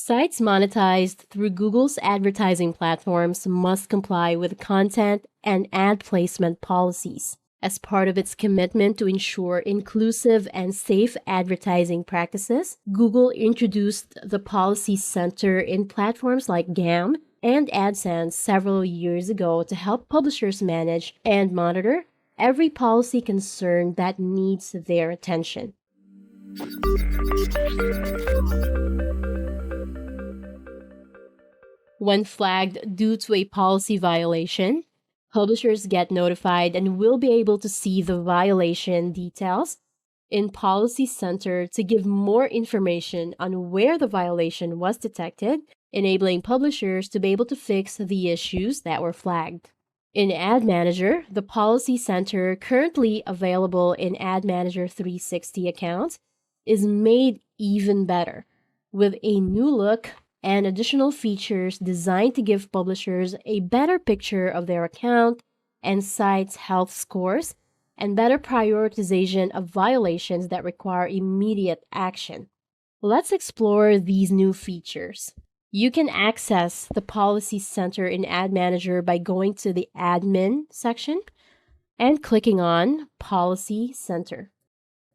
Sites monetized through Google's advertising platforms must comply with content and ad placement policies. As part of its commitment to ensure inclusive and safe advertising practices, Google introduced the Policy Center in platforms like GAM and AdSense several years ago to help publishers manage and monitor every policy concern that needs their attention. When flagged due to a policy violation, publishers get notified and will be able to see the violation details in Policy Center to give more information on where the violation was detected, enabling publishers to be able to fix the issues that were flagged. In Ad Manager, the Policy Center, currently available in Ad Manager 360 accounts, is made even better with a new look and additional features designed to give publishers a better picture of their account and site's health scores and better prioritization of violations that require immediate action. Let's explore these new features. You can access the Policy Center in Ad Manager by going to the Admin section and clicking on Policy Center.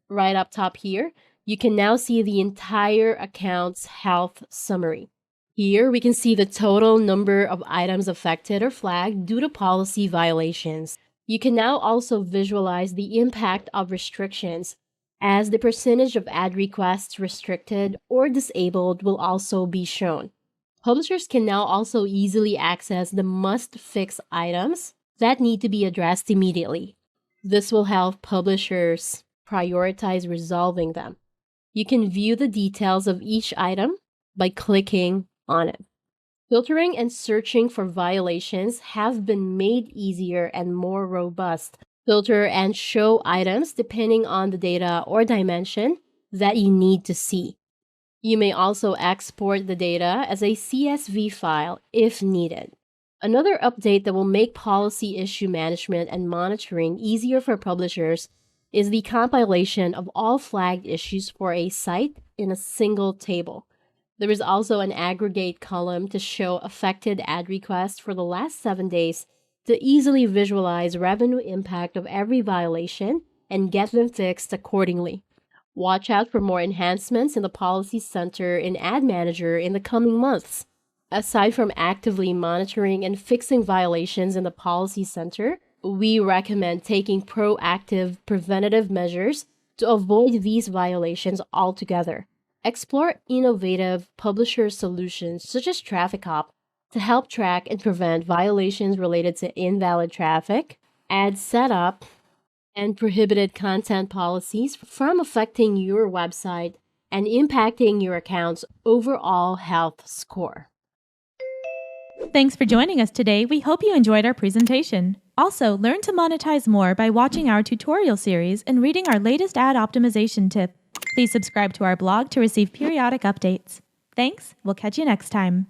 Right up top here, you can now see the entire account's health summary. Here, we can see the total number of items affected or flagged due to policy violations. You can now also visualize the impact of restrictions, as the percentage of ad requests restricted or disabled will also be shown. Publishers can now also easily access the must-fix items that need to be addressed immediately. This will help publishers prioritize resolving them. You can view the details of each item by clicking on it. Filtering and searching for violations have been made easier and more robust. Filter and show items depending on the data or dimension that you need to see. You may also export the data as a CSV file if needed. Another update that will make policy issue management and monitoring easier for publishers is the compilation of all flagged issues for a site in a single table. There is also an aggregate column to show affected ad requests for the last 7 days to easily visualize revenue impact of every violation and get them fixed accordingly. Watch out for more enhancements in the Policy Center in Ad Manager in the coming months. Aside from actively monitoring and fixing violations in the Policy Center, we recommend taking proactive preventative measures to avoid these violations altogether. Explore innovative publisher solutions such as TrafficCop to help track and prevent violations related to invalid traffic, ad setup, and prohibited content policies from affecting your website and impacting your account's overall health score. Thanks for joining us today. We hope you enjoyed our presentation. Also, learn to monetize more by watching our tutorial series and reading our latest ad optimization tip. Please subscribe to our blog to receive periodic updates. Thanks. We'll catch you next time.